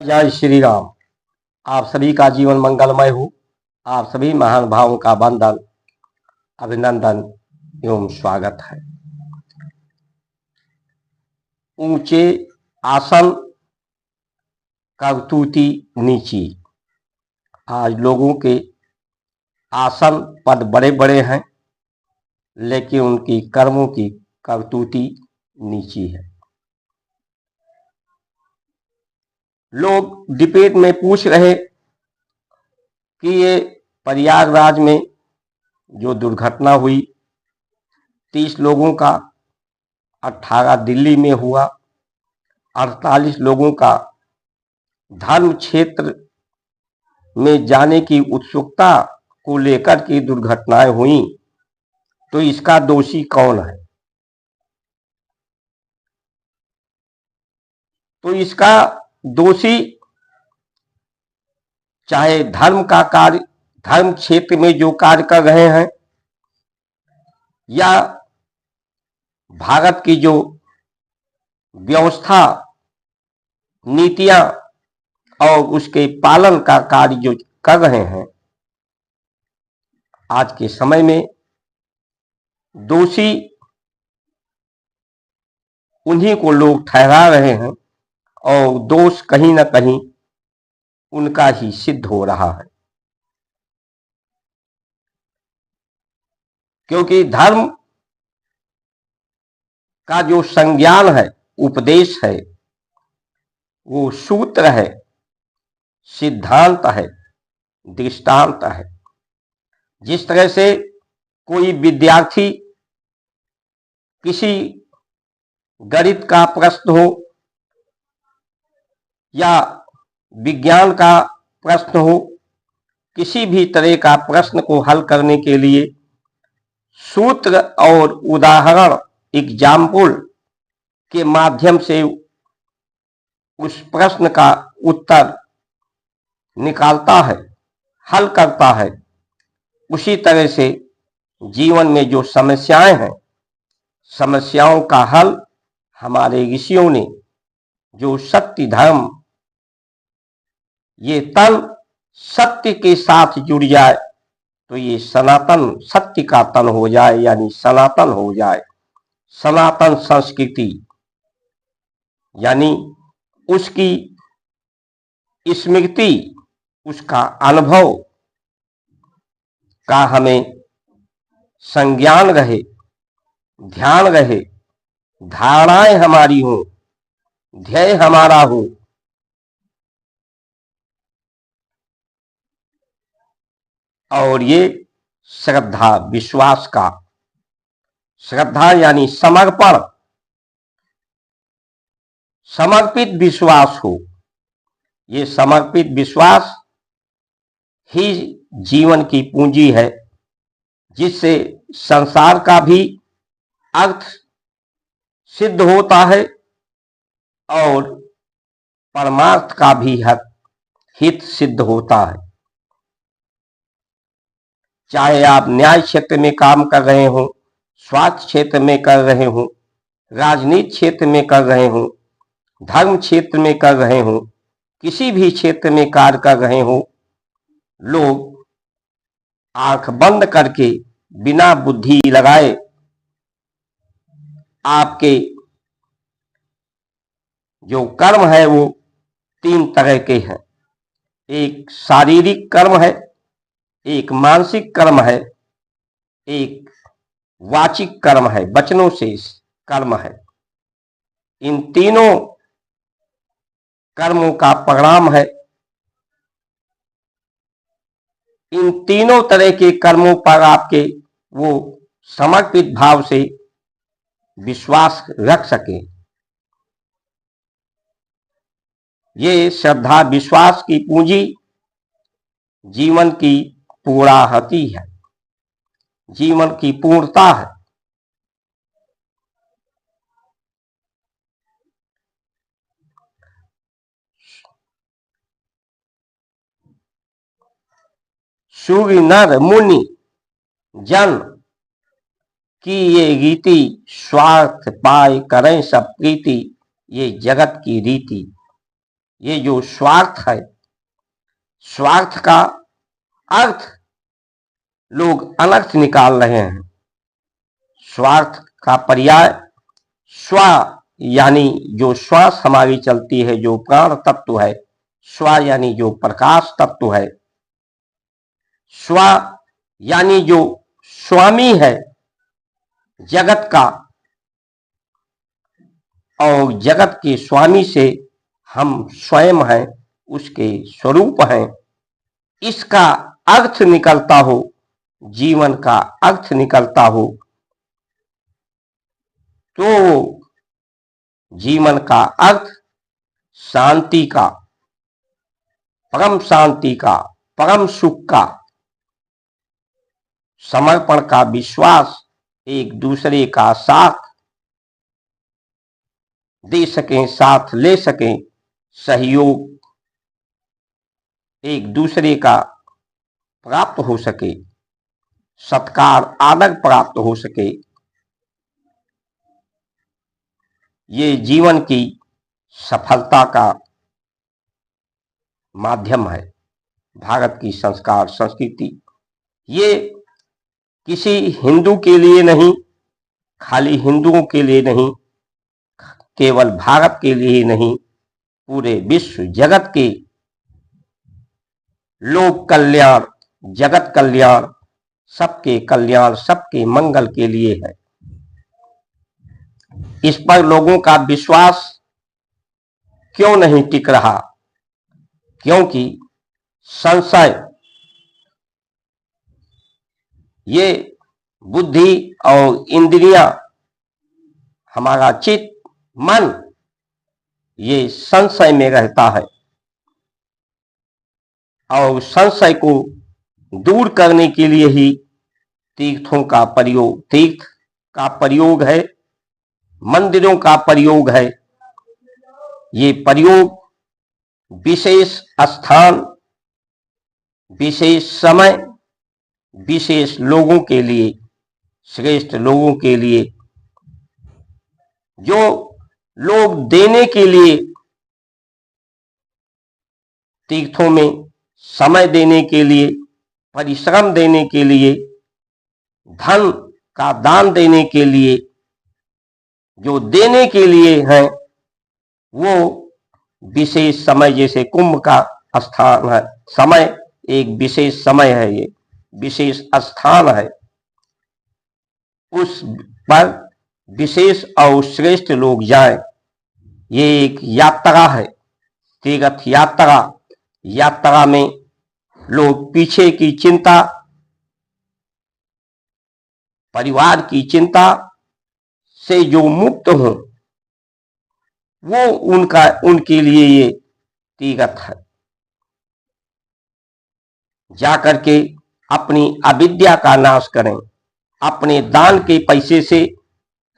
जय श्री राम। आप सभी का जीवन मंगलमय हो। आप सभी महान भावों का वंदन, अभिनंदन एवं स्वागत है। ऊंचे आसन, करतूती नीची। आज लोगों के आसन पद बड़े बड़े हैं, लेकिन उनकी कर्मों की करतूती नीची है। लोग डिबेट में पूछ रहे कि ये प्रयागराज में जो दुर्घटना हुई, 30 लोगों का, 18 दिल्ली में हुआ, 48 लोगों का धर्म क्षेत्र में जाने की उत्सुकता को लेकर के दुर्घटनाएं हुई, तो इसका दोषी कौन है? तो इसका दोषी चाहे धर्म का कार्य, धर्म क्षेत्र में जो कार्य कर रहे हैं, या भारत की जो व्यवस्था, नीतियां और उसके पालन का कार्य जो कर रहे हैं, आज के समय में दोषी उन्हीं को लोग ठहरा रहे हैं और दोष कहीं ना कहीं उनका ही सिद्ध हो रहा है। क्योंकि धर्म का जो संज्ञान है, उपदेश है, वो सूत्र है, सिद्धांत है, दृष्टांत है। जिस तरह से कोई विद्यार्थी किसी गणित का प्रश्न हो या विज्ञान का प्रश्न हो, किसी भी तरह का प्रश्न को हल करने के लिए सूत्र और उदाहरण, एग्जाम्पल के माध्यम से उस प्रश्न का उत्तर निकालता है, हल करता है, उसी तरह से जीवन में जो समस्याएं हैं, समस्याओं का हल हमारे ऋषियों ने जो सत्य धर्म, ये तन सत्य के साथ जुड़ जाए तो ये सनातन सत्य का तन हो जाए, यानी सनातन हो जाए। सनातन संस्कृति यानी उसकी स्मृति, उसका अनुभव का हमें संज्ञान रहे, ध्यान रहे, धारणाएं हमारी हो, ध्येय हमारा हो। और ये श्रद्धा, विश्वास का, श्रद्धा यानी समर्पण, समर्पित विश्वास हो। ये समर्पित विश्वास ही जीवन की पूंजी है, जिससे संसार का भी अर्थ सिद्ध होता है और परमार्थ का भी हित सिद्ध होता है। चाहे आप न्याय क्षेत्र में काम कर रहे हो, स्वास्थ्य क्षेत्र में कर रहे हो, राजनीति क्षेत्र में कर रहे हो, धर्म क्षेत्र में कर रहे हो, किसी भी क्षेत्र में कार्य कर रहे हो, लोग आंख बंद करके बिना बुद्धि लगाए आपके जो कर्म है वो 3 तरह के हैं। एक शारीरिक कर्म है, एक मानसिक कर्म है, एक वाचिक कर्म है, वचनों से कर्म है। इन तीनों कर्मों का परिणाम है, इन तीनों तरह के कर्मों पर आपके वो समर्पित भाव से विश्वास रख सके। ये श्रद्धा विश्वास की पूंजी जीवन की पूर्णाहति है, जीवन की पूर्णता है। सूर्य नर मुनि जन की ये रीति, स्वार्थ पाए करें सब प्रीति, ये जगत की रीति। ये जो स्वार्थ है, स्वार्थ का अर्थ लोग अनर्थ निकाल रहे हैं। स्वार्थ का पर्याय स्व, यानी जो श्वास हमारी चलती है, जो प्राण तत्व है, स्व यानी जो प्रकाश तत्व है, स्व यानी जो स्वामी है जगत का, और जगत के स्वामी से हम स्वयं हैं, उसके स्वरूप हैं। इसका अर्थ निकलता हो, जीवन का अर्थ निकलता हो, तो जीवन का अर्थ शांति का, परम शांति का, परम सुख का, समर्पण का, विश्वास, एक दूसरे का साथ दे सकें, साथ ले सकें, सहयोग एक दूसरे का प्राप्त हो सके, सत्कार आदर प्राप्त हो सके, ये जीवन की सफलता का माध्यम है। भारत की संस्कार संस्कृति ये किसी हिंदू के लिए नहीं, खाली हिंदुओं के लिए नहीं, केवल भारत के लिए ही नहीं, पूरे विश्व जगत के लोक कल्याण, जगत कल्याण, सबके कल्याण, सबके मंगल के लिए है। इस पर लोगों का विश्वास क्यों नहीं टिक रहा? क्योंकि संशय, ये बुद्धि और इंद्रियां, हमारा चित्त, मन, ये संशय में रहता है, और संशय को दूर करने के लिए ही तीर्थों का प्रयोग, तीर्थ का प्रयोग है, मंदिरों का प्रयोग है। ये प्रयोग विशेष स्थान, विशेष समय, विशेष लोगों के लिए, श्रेष्ठ लोगों के लिए, जो लोग देने के लिए, तीर्थों में समय देने के लिए, परिश्रम देने के लिए, धन का दान देने के लिए, जो देने के लिए हैं, वो विशेष समय, जैसे कुंभ का स्थान है, समय एक विशेष समय है, ये विशेष स्थान है, उस पर विशेष और श्रेष्ठ लोग जाएं। ये एक यात्रा है, तीर्थ यात्रा। यात्रा में लोग पीछे की चिंता, परिवार की चिंता से जो मुक्त हो, वो उनके लिए ये तीर्थ है। जाकर के अपनी अविद्या का नाश करें, अपने दान के पैसे से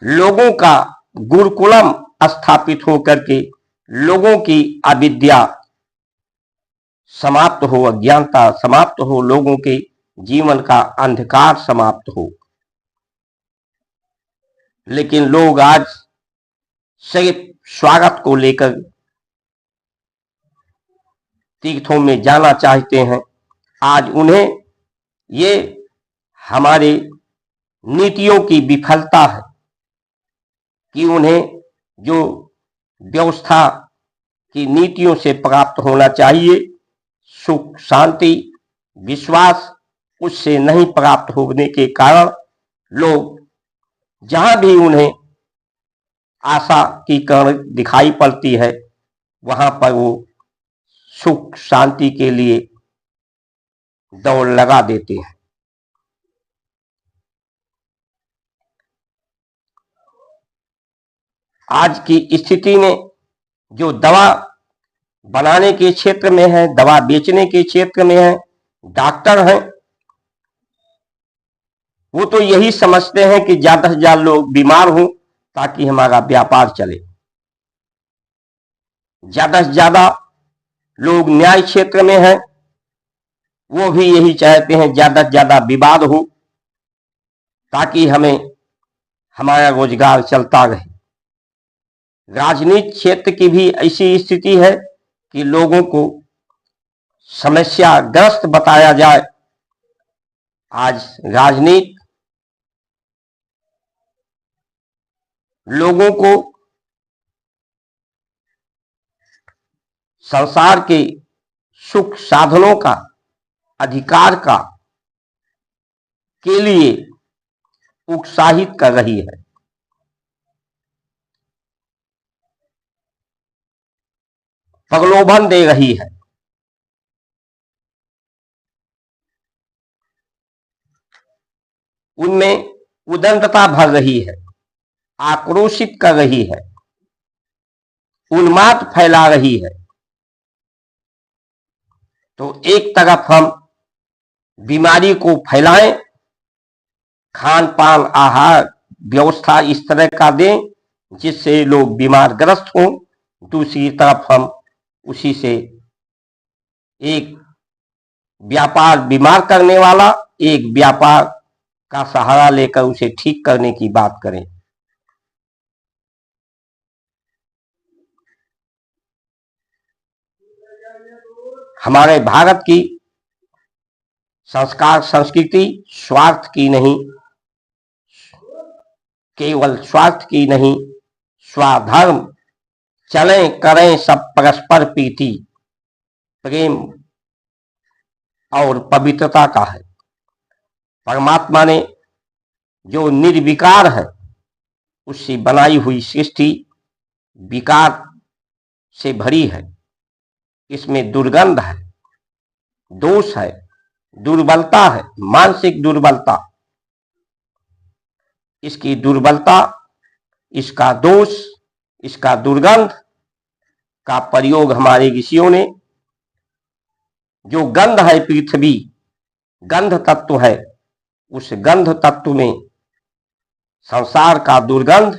लोगों का गुरुकुलम स्थापित हो करके लोगों की अविद्या समाप्त हो, अज्ञानता समाप्त हो, लोगों के जीवन का अंधकार समाप्त हो। लेकिन लोग आज सिर्फ स्वागत को लेकर तीर्थों में जाना चाहते हैं। आज उन्हें ये हमारे नीतियों की विफलता है कि उन्हें जो व्यवस्था की नीतियों से प्राप्त होना चाहिए, सुख, शांति, विश्वास, उससे नहीं प्राप्त होने के कारण लोग जहां भी उन्हें आशा की कण दिखाई पड़ती है, वहां पर वो सुख शांति के लिए दौड़ लगा देते हैं। आज की स्थिति में जो दवा बनाने के क्षेत्र में है, दवा बेचने के क्षेत्र में है, डॉक्टर हैं, वो तो यही समझते हैं कि ज्यादा से ज्यादा लोग बीमार हों ताकि हमारा व्यापार चले। ज्यादा से ज्यादा लोग न्याय क्षेत्र में हैं, वो भी यही चाहते हैं ज्यादा से ज्यादा विवाद हो ताकि हमें हमारा रोजगार चलता रहे। राजनीति क्षेत्र की भी ऐसी स्थिति है कि लोगों को समस्याग्रस्त बताया जाए। आज राजनीति लोगों को संसार के सुख साधनों का, अधिकार का के लिए उत्साहित कर रही है। प्रलोभन दे रही है। उनमें उदंडता भर रही है, आक्रोशित कर रही है, उन्माद फैला रही है। तो एक तरफ हम बीमारी को फैलाएं, खान पान आहार व्यवस्था इस तरह का दें जिससे लोग बीमारग्रस्त हों, दूसरी तरफ हम उसी से एक व्यापार बीमार करने वाला एक व्यापार का सहारा लेकर उसे ठीक करने की बात करें। हमारे भारत की संस्कार संस्कृति स्वार्थ की नहीं, केवल स्वार्थ की नहीं, स्वाधर्म चलें करें सब परस्पर प्रीति, प्रेम और पवित्रता का है। परमात्मा ने जो निर्विकार है उससे बनाई हुई सृष्टि विकार से भरी है। इसमें दुर्गंध है, दोष है, दुर्बलता है, मानसिक दुर्बलता। इसकी दुर्बलता, इसका दोष, इसका दुर्गंध का प्रयोग हमारे ऋषियों ने, जो गंध है पृथ्वी, गंध तत्व है, उस गंध तत्व में संसार का दुर्गंध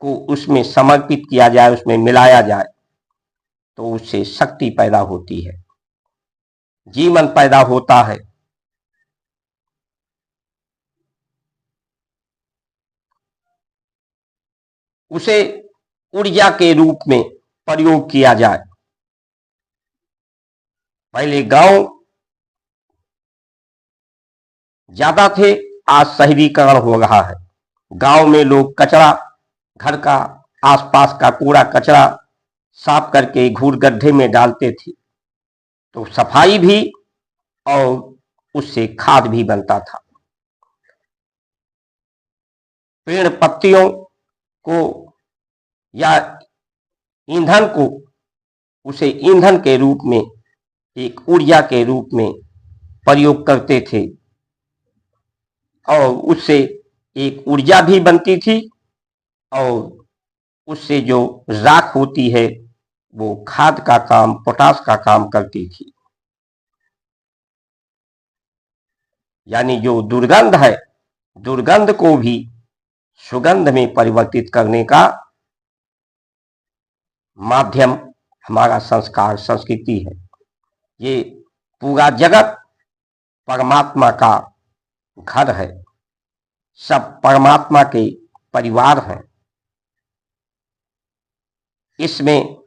को उसमें समर्पित किया जाए, उसमें मिलाया जाए तो उससे शक्ति पैदा होती है, जीवन पैदा होता है। उसे ऊर्जा के रूप में प्रयोग किया जाए। पहले गांव ज्यादा थे, आज शहरीकरण हो रहा है। गांव में लोग कचरा, घर का आसपास का कूड़ा कचरा साफ करके घूर गड्ढे में डालते थे, तो सफाई भी और उससे खाद भी बनता था। पेड़ पत्तियों को या ईंधन को उसे ईंधन के रूप में, एक ऊर्जा के रूप में प्रयोग करते थे और उससे एक ऊर्जा भी बनती थी और उससे जो राख होती है वो खाद का काम, पोटाश का काम करती थी। यानी जो दुर्गंध है, दुर्गंध को भी सुगंध में परिवर्तित करने का माध्यम हमारा संस्कार संस्कृति है। ये पूरा जगत परमात्मा का घर है, सब परमात्मा के परिवार हैं। इसमें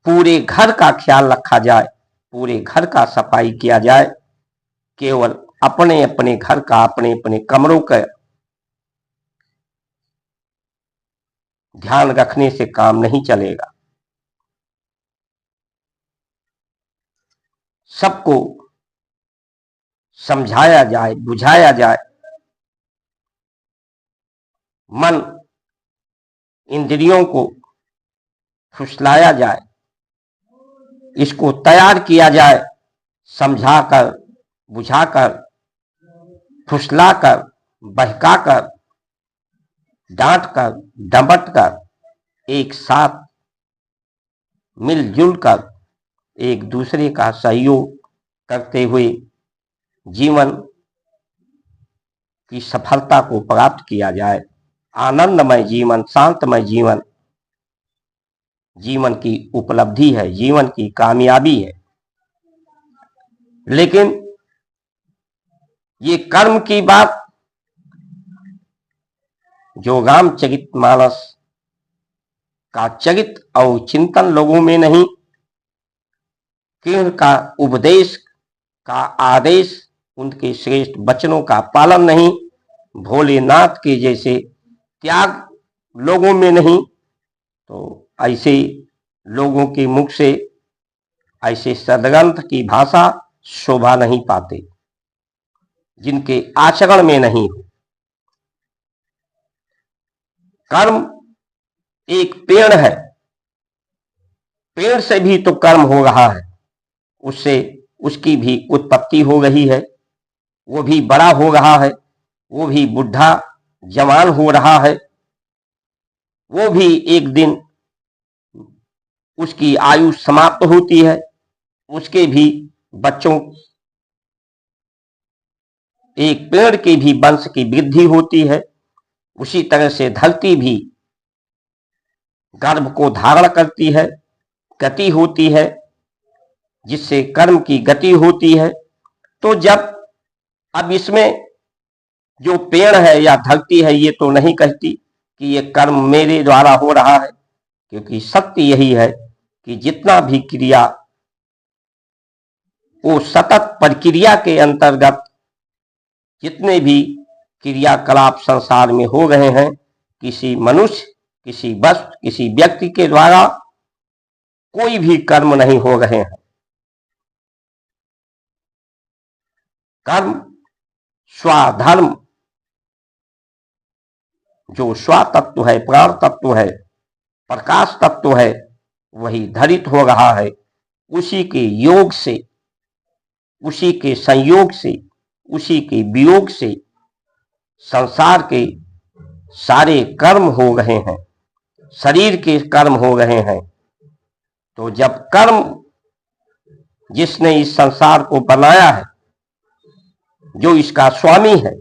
पूरे घर का ख्याल रखा जाए, पूरे घर का सफाई किया जाए। केवल अपने अपने घर का, अपने अपने कमरों का ध्यान रखने से काम नहीं चलेगा। सबको समझाया जाए, बुझाया जाए, मन इंद्रियों को फुसलाया जाए, इसको तैयार किया जाए, समझाकर, बुझाकर, फुसलाकर, बहकाकर, डांटकर, डंबटकर, एक साथ मिलजुल कर एक दूसरे का सहयोग करते हुए जीवन की सफलता को प्राप्त किया जाए। आनंदमय जीवन, शांतमय जीवन जीवन की उपलब्धि है, जीवन की कामयाबी है। लेकिन ये कर्म की बात जो रामचरितमानस का चरित्र और चिंतन लोगों में नहीं, कृष्ण का उपदेश का आदेश, उनके श्रेष्ठ वचनों का पालन नहीं, भोलेनाथ के जैसे त्याग लोगों में नहीं, तो ऐसे लोगों के मुख से ऐसे सदग्रंथ की भाषा शोभा नहीं पाते जिनके आचरण में नहीं हो। कर्म एक पेड़ है, पेड़ से भी तो कर्म हो रहा है, उससे उसकी भी उत्पत्ति हो रही है, वो भी बड़ा हो रहा है, वो भी बुढ़ा जवान हो रहा है, वो भी एक दिन उसकी आयु समाप्त होती है, उसके भी बच्चों, एक पेड़ के भी वंश की वृद्धि होती है। उसी तरह से धरती भी गर्भ को धारण करती है, गति होती है, जिससे कर्म की गति होती है। तो जब अब इसमें जो पेड़ है या धरती है, ये तो नहीं कहती कि ये कर्म मेरे द्वारा हो रहा है, क्योंकि सत्य यही है कि जितना भी क्रिया वो सतत प्रक्रिया के अंतर्गत जितने भी क्रियाकलाप संसार में हो रहे हैं, किसी मनुष्य, किसी वस्तु, किसी व्यक्ति के द्वारा कोई भी कर्म नहीं हो रहे हैं। कर्म स्वाधर्म, जो स्व तत्व है, प्राण तत्व है, प्रकाश तत्व है, वही धरित हो रहा है। उसी के योग से, उसी के संयोग से, उसी के वियोग से संसार के सारे कर्म हो रहे हैं, शरीर के कर्म हो रहे हैं। तो जब कर्म जिसने इस संसार को बनाया है, जो इसका स्वामी है,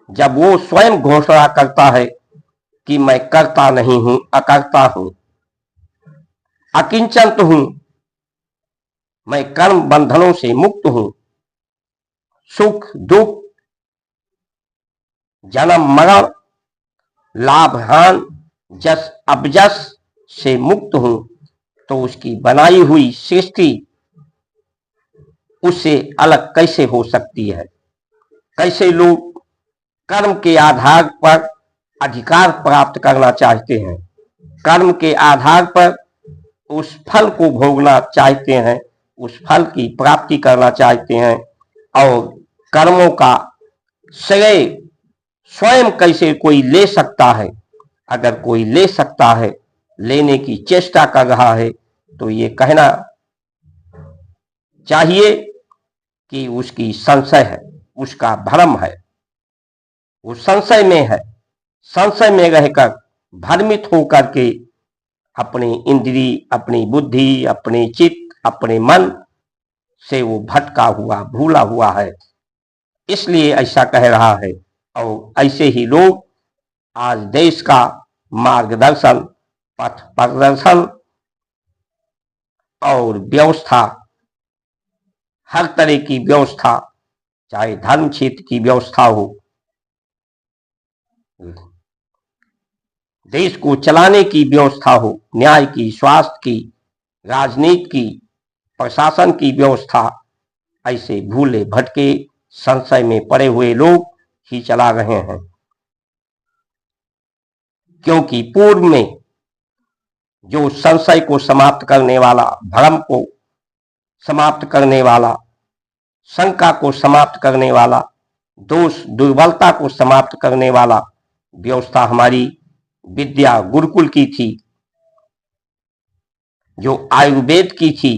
जब वो स्वयं घोषणा करता है कि मैं करता नहीं हूं, अकर्ता हूं, अकिंचन हूं, मैं कर्म बंधनों से मुक्त हूं, सुख दुख, जन्म मरण, लाभ हान, जस अपजस से मुक्त हूं, तो उसकी बनाई हुई सृष्टि उससे अलग कैसे हो सकती है? कैसे लोग कर्म के आधार पर अधिकार प्राप्त करना चाहते हैं, कर्म के आधार पर उस फल को भोगना चाहते हैं, उस फल की प्राप्ति करना चाहते हैं, और कर्मों का श्रेय स्वयं कैसे कोई ले सकता है? अगर कोई ले सकता है, लेने की चेष्टा कर रहा है, तो ये कहना चाहिए कि उसकी संशय है, उसका भ्रम है, वो संशय में है। संशय में रहकर भ्रमित होकर के अपनी इंद्री, अपनी बुद्धि, अपने चित्त, अपने मन से वो भटका हुआ, भूला हुआ है, इसलिए ऐसा कह रहा है। और ऐसे ही लोग आज देश का मार्गदर्शन, पथ प्रदर्शन और व्यवस्था, हर तरह की व्यवस्था, चाहे धर्म क्षेत्र की व्यवस्था हो, देश को चलाने की व्यवस्था हो, न्याय की, स्वास्थ्य की, राजनीति की, प्रशासन की व्यवस्था, ऐसे भूले भटके संशय में पड़े हुए लोग ही चला रहे हैं। क्योंकि पूर्व में जो संशय को समाप्त करने वाला, भ्रम को समाप्त करने वाला, शंका को समाप्त करने वाला, दोष दुर्बलता को समाप्त करने वाला व्यवस्था हमारी विद्या गुरुकुल की थी, जो आयुर्वेद की थी,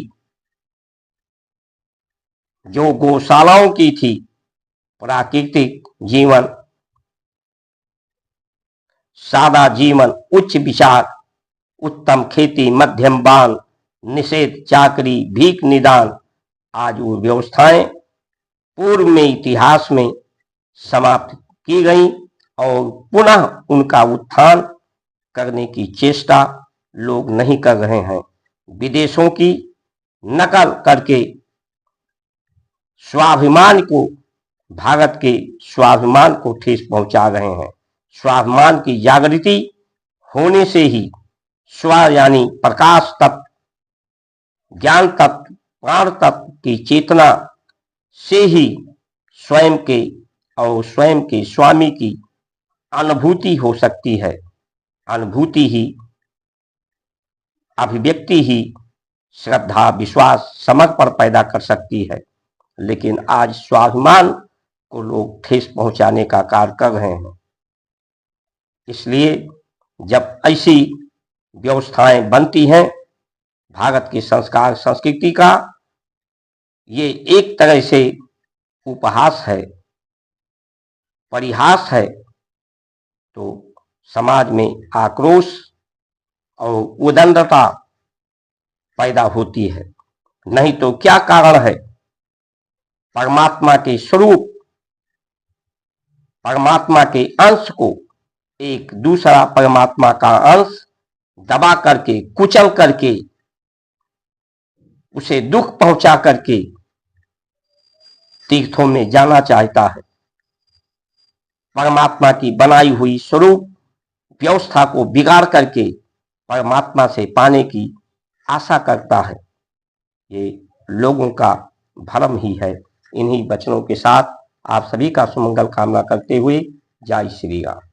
जो गौशालाओं की थी, प्राकृतिक जीवन, सादा जीवन, उच्च विचार, उत्तम खेती, मध्यम बान, निषेध चाकरी, भीख निदान, आज वो व्यवस्थाएं पूर्व में इतिहास में समाप्त की गई और पुनः उनका उत्थान करने की चेष्टा लोग नहीं कर रहे हैं। विदेशों की नकल करके स्वाभिमान को, भारत के स्वाभिमान को ठेस पहुंचा रहे हैं। स्वाभिमान की जागृति होने से ही स्व यानी प्रकाश तत्व, ज्ञान तत्व प्राण तत्व की चेतना से ही स्वयं के और स्वयं के स्वामी की अनुभूति हो सकती है। अनुभूति ही, अभिव्यक्ति ही श्रद्धा, विश्वास, समर्पण पैदा कर सकती है। लेकिन आज स्वाभिमान को लोग ठेस पहुंचाने का कार्य कर रहे हैं। इसलिए जब ऐसी व्यवस्थाएं बनती हैं, भारत के संस्कार संस्कृति का ये एक तरह से उपहास है, परिहास है, तो समाज में आक्रोश और उदंडता पैदा होती है। नहीं तो क्या कारण है? परमात्मा के स्वरूप, परमात्मा के अंश को एक दूसरा परमात्मा का अंश दबा करके, कुचल करके, उसे दुख पहुंचा करके तीर्थों में जाना चाहता है। परमात्मा की बनाई हुई स्वरूप व्यवस्था को बिगाड़ करके परमात्मा से पाने की आशा करता है। ये लोगों का भ्रम ही है। इन्हीं वचनों के साथ आप सभी का सुमंगल कामना करते हुए जय श्री राम।